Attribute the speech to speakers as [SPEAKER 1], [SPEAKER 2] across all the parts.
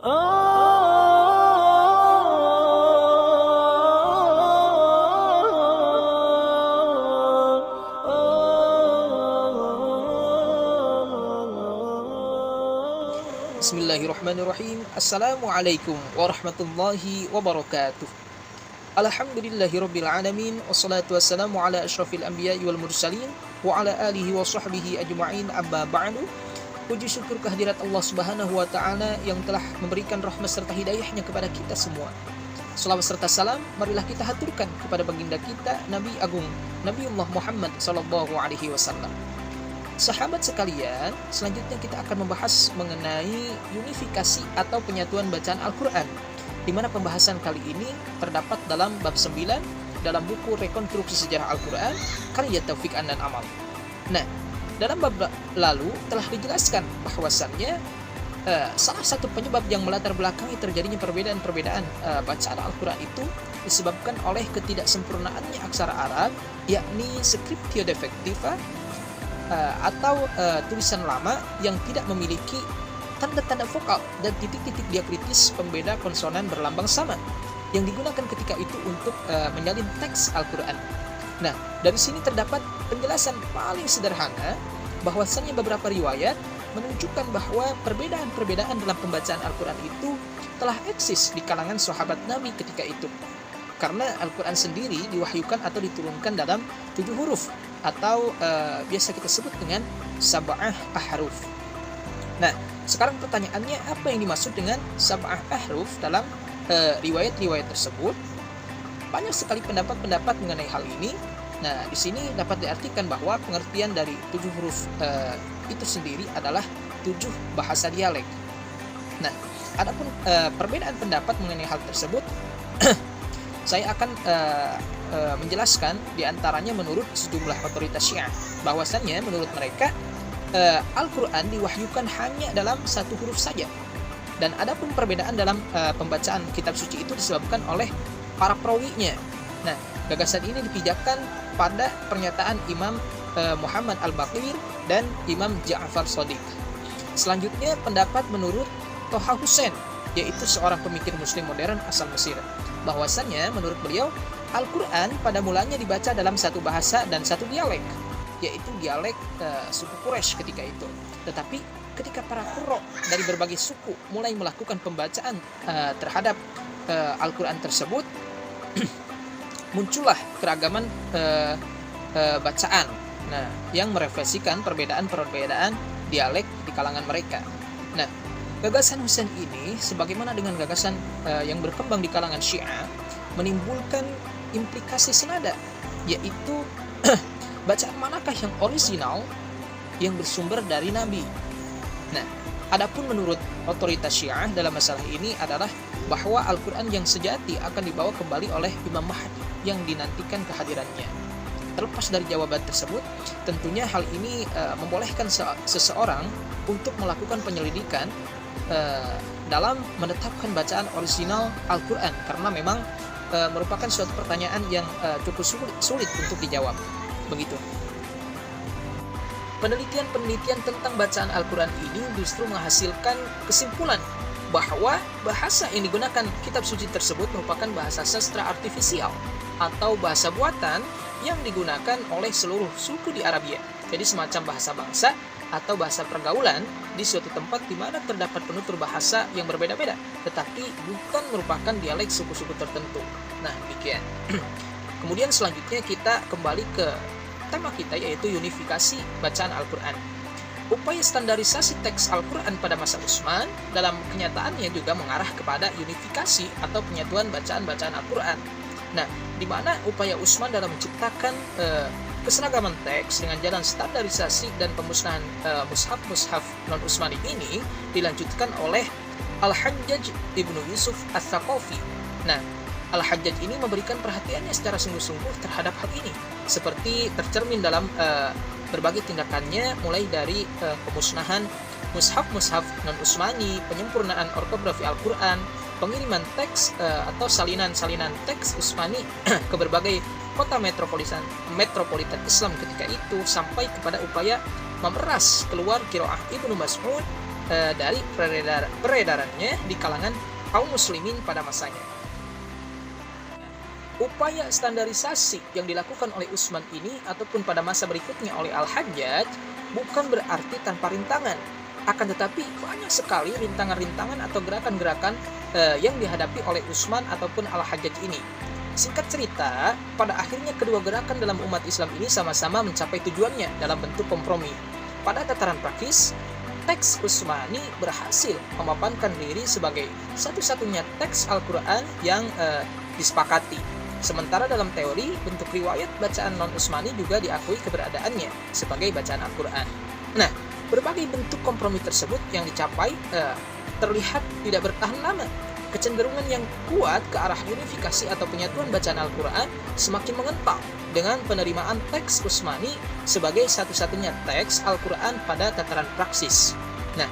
[SPEAKER 1] Bismillahirrahmanirrahim. Assalamualaikum warahmatullahi wabarakatuh. Alhamdulillahirabbil alamin, wassalatu wassalamu ala asyrafil anbiya'i wal mursalin wa ala alihi wa sahbihi ajma'in, amma ba'du. Puji syukur kehadirat Allah Subhanahu wa taala yang telah memberikan rahmat serta hidayahnya kepada kita semua. Selawat serta salam marilah kita haturkan kepada baginda kita Nabi Agung Nabiullah Muhammad sallallahu alaihi wasallam. Sahabat sekalian, selanjutnya kita akan membahas mengenai unifikasi atau penyatuan bacaan Al-Quran, di mana pembahasan kali ini terdapat dalam bab 9 dalam buku Rekonstruksi Sejarah Al-Quran karya Taufik Andan Amal. Nah, dalam bab lalu telah dijelaskan bahwasannya salah satu penyebab yang melatar belakangi terjadinya perbedaan-perbedaan bacaan Al-Quran itu disebabkan oleh ketidaksempurnaannya aksara Arab, yakni scriptio defectiva, atau tulisan lama yang tidak memiliki tanda-tanda vokal dan titik-titik diakritis pembeda konsonan berlambang sama yang digunakan ketika itu untuk menyalin teks Al-Quran. Nah, dari sini terdapat penjelasan paling sederhana bahwasannya beberapa riwayat menunjukkan bahwa perbedaan-perbedaan dalam pembacaan Al-Quran itu telah eksis di kalangan sahabat Nabi ketika itu. Karena Al-Quran sendiri diwahyukan atau diturunkan dalam 7 huruf atau biasa kita sebut dengan sab'ah ahruf. Nah, sekarang pertanyaannya, apa yang dimaksud dengan sab'ah ahruf dalam riwayat-riwayat tersebut? Banyak sekali pendapat-pendapat mengenai hal ini. Nah, di sini dapat diartikan bahwa pengertian dari 7 huruf itu sendiri adalah 7 bahasa dialek. Nah, adapun perbedaan pendapat mengenai hal tersebut saya akan menjelaskan diantaranya menurut sejumlah otoritas Syiah, bahwasannya menurut mereka Al-Quran diwahyukan hanya dalam 1 huruf saja, dan adapun perbedaan dalam pembacaan kitab suci itu disebabkan oleh para perawinya. Nah, gagasan ini dipijakkan pada pernyataan Imam Muhammad Al-Baqir dan Imam Ja'far Shadiq. Selanjutnya pendapat menurut Toha Hussein, yaitu seorang pemikir muslim modern asal Mesir, bahwasannya menurut beliau Al-Quran pada mulanya dibaca dalam 1 bahasa dan 1 dialek, yaitu dialek suku Quraisy ketika itu. Tetapi ketika para qurra dari berbagai suku mulai melakukan pembacaan terhadap Al-Quran tersebut, muncullah keragaman bacaan, nah, yang merefleksikan perbedaan-perbedaan dialek di kalangan mereka. Nah, gagasan Hussein ini, sebagaimana dengan gagasan yang berkembang di kalangan Syiah, menimbulkan implikasi senada, yaitu bacaan manakah yang orisinal yang bersumber dari Nabi. Nah, adapun menurut otoritas Syiah dalam masalah ini adalah bahwa Al-Quran yang sejati akan dibawa kembali oleh Imam Mahdi yang dinantikan kehadirannya. Terlepas dari jawaban tersebut, tentunya hal ini membolehkan seseorang untuk melakukan penyelidikan dalam menetapkan bacaan orisinal Al-Quran, karena memang merupakan suatu pertanyaan yang cukup sulit untuk dijawab. Begitu. Penelitian-penelitian tentang bacaan Al-Quran ini justru menghasilkan kesimpulan bahwa bahasa yang digunakan kitab suci tersebut merupakan bahasa sastra artifisial atau bahasa buatan yang digunakan oleh seluruh suku di Arabia. Jadi semacam bahasa bangsa atau bahasa pergaulan di suatu tempat di mana terdapat penutur bahasa yang berbeda-beda, tetapi bukan merupakan dialek suku-suku tertentu. Nah, demikian. Kemudian selanjutnya kita kembali ke tema kita, yaitu unifikasi bacaan Al-Quran. Upaya standarisasi teks Al-Quran pada masa Utsman dalam kenyataannya juga mengarah kepada unifikasi atau penyatuan bacaan-bacaan Al-Quran. Nah, di mana upaya Utsman dalam menciptakan keseragaman teks dengan jalan standarisasi dan pemusnahan mushaf-mushaf non-Utsmani ini dilanjutkan oleh Al-Hajjaj ibnu Yusuf Ats-Tsaqafi. Nah, Al-Hajjaj ini memberikan perhatiannya secara sungguh-sungguh terhadap hal ini, seperti tercermin dalam berbagai tindakannya, mulai dari pemusnahan mushaf-mushaf non-Utsmani, penyempurnaan ortografi Al-Quran, pengiriman teks atau salinan-salinan teks Utsmani ke berbagai kota metropolitan Islam ketika itu, sampai kepada upaya memeras keluar qiraah Ibnu Mas'ud dari peredarannya di kalangan kaum muslimin pada masanya. Upaya standarisasi yang dilakukan oleh Utsman ini ataupun pada masa berikutnya oleh Al-Hajjaj bukan berarti tanpa rintangan. Akan tetapi banyak sekali rintangan-rintangan atau gerakan-gerakan yang dihadapi oleh Utsman ataupun Al-Hajjaj ini. Singkat cerita, pada akhirnya kedua gerakan dalam umat Islam ini sama-sama mencapai tujuannya dalam bentuk kompromi. Pada tataran praktis, teks Utsmani berhasil memapankan diri sebagai satu-satunya teks Al-Quran yang disepakati. Sementara dalam teori, bentuk riwayat bacaan non-Utsmani juga diakui keberadaannya sebagai bacaan Al-Quran. Nah, berbagai bentuk kompromi tersebut yang dicapai terlihat tidak bertahan lama. Kecenderungan yang kuat ke arah unifikasi atau penyatuan bacaan Al-Quran semakin mengental dengan penerimaan teks Utsmani sebagai satu-satunya teks Al-Quran pada tataran praksis. Nah,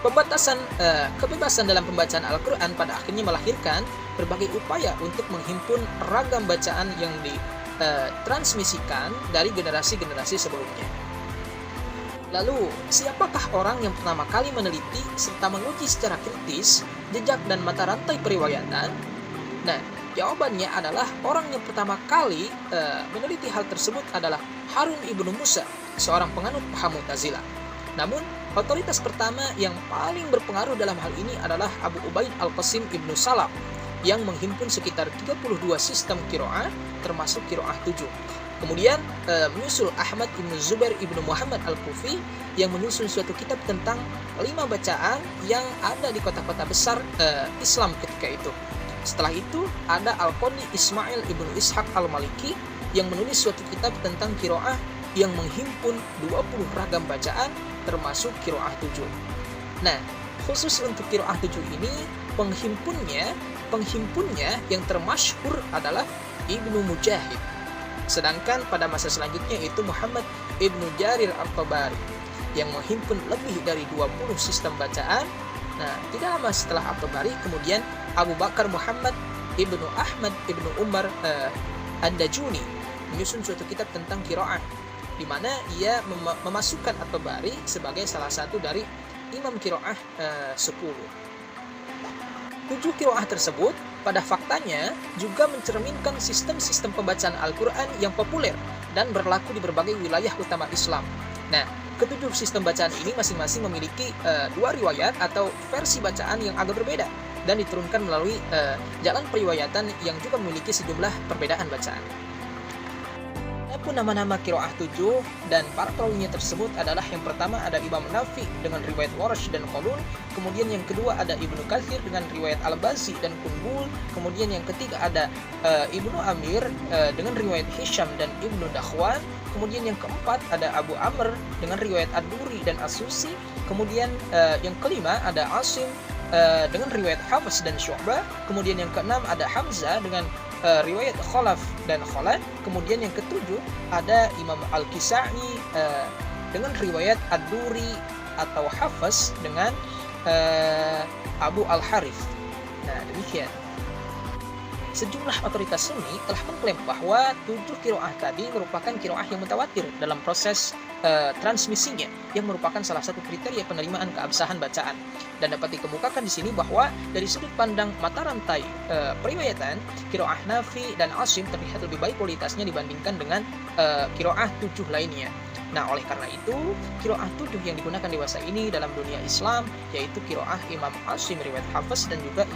[SPEAKER 1] kebebasan dalam pembacaan Al-Quran pada akhirnya melahirkan berbagai upaya untuk menghimpun ragam bacaan yang ditransmisikan dari generasi-generasi sebelumnya. Lalu, siapakah orang yang pertama kali meneliti serta menguji secara kritis jejak dan mata rantai periwayatan? Nah, jawabannya adalah orang yang pertama kali meneliti hal tersebut adalah Harun ibnu Musa, seorang penganut paham Mu'tazilah. Namun, otoritas pertama yang paling berpengaruh dalam hal ini adalah Abu Ubaid al-Qasim ibnu Salam yang menghimpun sekitar 32 sistem qiraah termasuk qiraah 7. Kemudian menyusul Ahmad ibnu Zubair ibnu Muhammad al-Kufi yang menyusun suatu kitab tentang 5 bacaan yang ada di kota-kota besar Islam ketika itu. Setelah itu ada Al-Qadi Ismail ibnu Ishaq al-Maliki yang menulis suatu kitab tentang qiraah yang menghimpun 20 ragam bacaan termasuk qiraah 7. Nah, khusus untuk qiraah 7 ini penghimpunnya yang termasyhur adalah Ibnu Mujahid. Sedangkan pada masa selanjutnya itu Muhammad ibnu Jarir at-Tabari yang menghimpun lebih dari 20 sistem bacaan. Nah, tidak lama setelah at-Tabari kemudian Abu Bakar Muhammad ibnu Ahmad ibnu Umar ad-Dajuni menyusun suatu kitab tentang qiraah, di mana ia memasukkan at-Tabari sebagai salah satu dari imam qiraah 10. 7 qiraah tersebut pada faktanya juga mencerminkan sistem-sistem pembacaan Al-Quran yang populer dan berlaku di berbagai wilayah utama Islam. Nah, ketujuh sistem bacaan ini masing-masing memiliki 2 riwayat atau versi bacaan yang agak berbeda dan diturunkan melalui jalan periwayatan yang juga memiliki sejumlah perbedaan bacaan. Adapun nama-nama qiraah 7 dan para perawinya tersebut adalah yang pertama ada Imam Nafi dengan riwayat Warsh dan Qalun, kemudian yang kedua ada Ibnu Katsir dengan riwayat Al-Bazi dan Qunbul, kemudian yang ketiga ada Ibnu Amir dengan riwayat Hisham dan Ibnu Dakhwan, kemudian yang keempat ada Abu Amr dengan riwayat Ad-Duri dan As-Susi, kemudian yang kelima ada Asim dengan riwayat Hafs dan Syu'bah, kemudian yang keenam ada Hamzah dengan riwayat Khalaf dan Khalad, kemudian yang ketujuh ada Imam Al-Kisai dengan riwayat Ad-Duri atau Hafs dengan Abu Al-Harith. Nah, demikian. Sejumlah otoritas Sunni telah mengklaim bahwa 7 qiraah tadi merupakan qiraah yang mutawatir dalam proses transmisinya, yang merupakan salah satu kriteria penerimaan keabsahan bacaan. Dan dapat dikemukakan di sini bahwa dari sudut pandang mata rantai periwayatan, qiraah Nafi dan Asim terlihat lebih baik kualitasnya dibandingkan dengan qiraah 7 lainnya. Nah, oleh karena itu, qiraah 7 yang digunakan dewasa ini dalam dunia Islam yaitu qiraah Imam Asim riwayat Hafs dan juga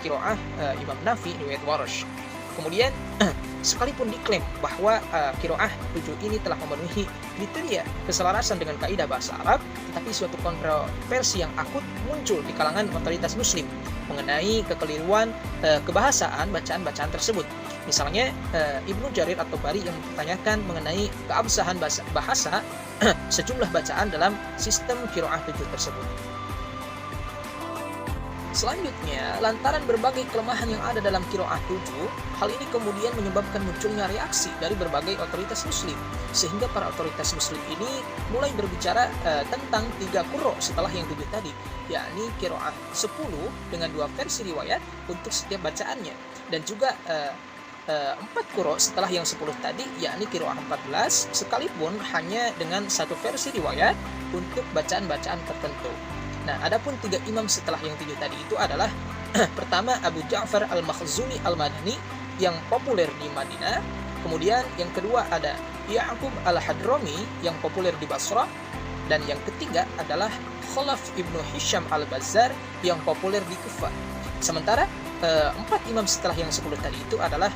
[SPEAKER 1] qiraah Imam Nafi riwayat Warsh. Kemudian sekalipun diklaim bahwa qiraah 7 ini telah memenuhi kriteria keselarasan dengan kaidah bahasa Arab, tetapi suatu kontroversi yang akut muncul di kalangan otoritas muslim mengenai kekeliruan kebahasaan bacaan-bacaan tersebut. Misalnya Ibnu Jarir at-Tabari yang mempertanyakan mengenai keabsahan bahasa sejumlah bacaan dalam sistem qiraah 7 tersebut. Selanjutnya, lantaran berbagai kelemahan yang ada dalam qiraah 7, hal ini kemudian menyebabkan munculnya reaksi dari berbagai otoritas muslim, sehingga para otoritas muslim ini mulai berbicara tentang 3 qurra setelah yang 7 tadi, yakni qiraah 10 dengan 2 versi riwayat untuk setiap bacaannya, dan juga 4 qiro setelah yang 10 tadi, yakni qiraah 14, sekalipun hanya dengan satu versi riwayat untuk bacaan-bacaan tertentu. Nah, adapun 3 imam setelah yang 7 tadi itu adalah pertama Abu Ja'far Al-Makhzumi Al-Madani yang populer di Madinah. Kemudian yang kedua ada Ya'qub Al-Hadrami yang populer di Basrah. Dan yang ketiga adalah Khalaf Ibnu Hisham Al-Bazzar yang populer di Kufah. Sementara 4 imam setelah yang 10 tadi itu adalah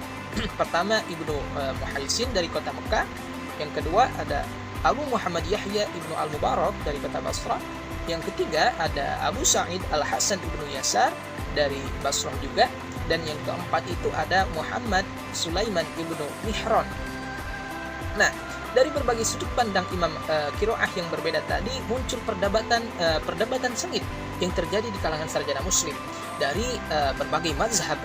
[SPEAKER 1] pertama Ibnu Muhaisin dari kota Mekah. Yang kedua ada Abu Muhammad Yahya Ibnu Al-Mubarak dari kota Basrah. Yang ketiga ada Abu Sa'id Al-Hasan Ibnu Yasar dari Basrah juga. Dan yang keempat itu ada Muhammad Sulaiman Ibnu Mihran. Nah, dari berbagai sudut pandang imam qiraah yang berbeda tadi muncul perdebatan sengit yang terjadi di kalangan sarjana muslim dari berbagai mazhab,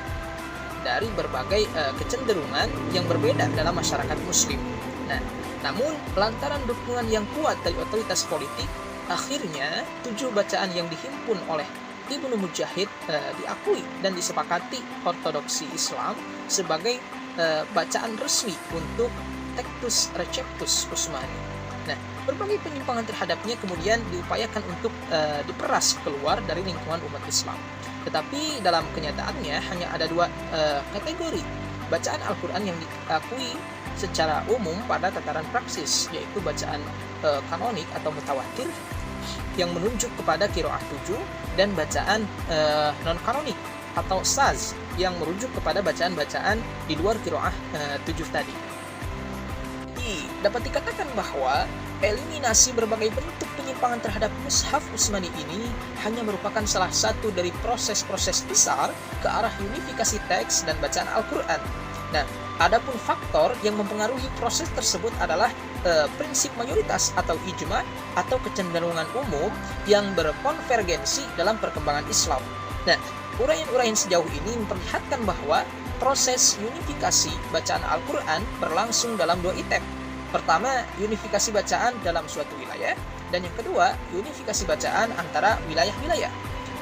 [SPEAKER 1] dari berbagai kecenderungan yang berbeda dalam masyarakat muslim. Nah, namun lantaran dukungan yang kuat dari otoritas politik, akhirnya 7 bacaan yang dihimpun oleh Ibnu Mujahid diakui dan disepakati ortodoksi Islam sebagai bacaan resmi untuk Tectus Receptus Utsmani. Nah, berbagai penyimpangan terhadapnya kemudian diupayakan untuk diperas keluar dari lingkungan umat Islam. Tetapi dalam kenyataannya hanya ada 2 kategori bacaan Al-Quran yang diakui secara umum pada tataran praksis, yaitu bacaan kanonik atau mutawatir yang menunjuk kepada qiraah 7 dan bacaan non-kanonik atau saz yang merujuk kepada bacaan-bacaan di luar qiraah 7 tadi. Dapat dikatakan bahwa eliminasi berbagai bentuk penyimpangan terhadap mushaf Utsmani ini hanya merupakan salah satu dari proses-proses besar ke arah unifikasi teks dan bacaan Al-Quran. Nah, adapun faktor yang mempengaruhi proses tersebut adalah prinsip mayoritas atau ijma atau kecenderungan umum yang berkonvergensi dalam perkembangan Islam. Nah, uraian-uraian sejauh ini memperlihatkan bahwa proses unifikasi bacaan Al-Quran berlangsung dalam 2 etap. Pertama, unifikasi bacaan dalam suatu wilayah, dan yang kedua, unifikasi bacaan antara wilayah-wilayah.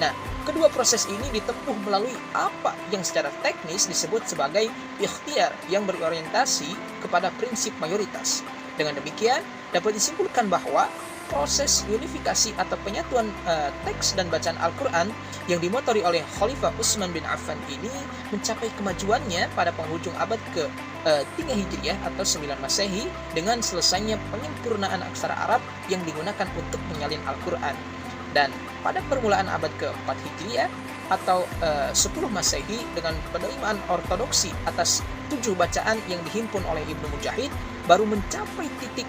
[SPEAKER 1] Nah, kedua proses ini ditempuh melalui apa yang secara teknis disebut sebagai ikhtiar yang berorientasi kepada prinsip mayoritas. Dengan demikian, dapat disimpulkan bahwa proses unifikasi atau penyatuan teks dan bacaan Al-Quran yang dimotori oleh Khalifah Utsman bin Affan ini mencapai kemajuannya pada penghujung abad ke-3 Hijriah atau 9 Masehi dengan selesainya penyempurnaan aksara Arab yang digunakan untuk menyalin Al-Quran. Dan pada permulaan abad ke-4 Hijriah atau 10 Masehi dengan penerimaan ortodoksi atas 7 bacaan yang dihimpun oleh Ibnu Mujahid baru mencapai titik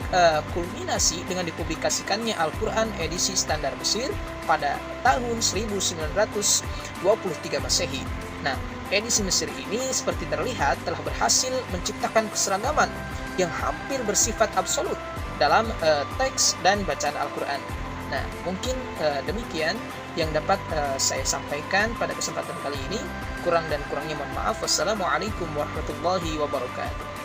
[SPEAKER 1] kulminasi dengan dipublikasikannya Al-Quran edisi standar Mesir pada tahun 1923 Masehi. Nah, edisi Mesir ini seperti terlihat telah berhasil menciptakan keseragaman yang hampir bersifat absolut dalam teks dan bacaan Al-Quran. Nah, mungkin demikian yang dapat saya sampaikan pada kesempatan kali ini. Kurang dan kurangnya mohon maaf. Wassalamualaikum warahmatullahi wabarakatuh.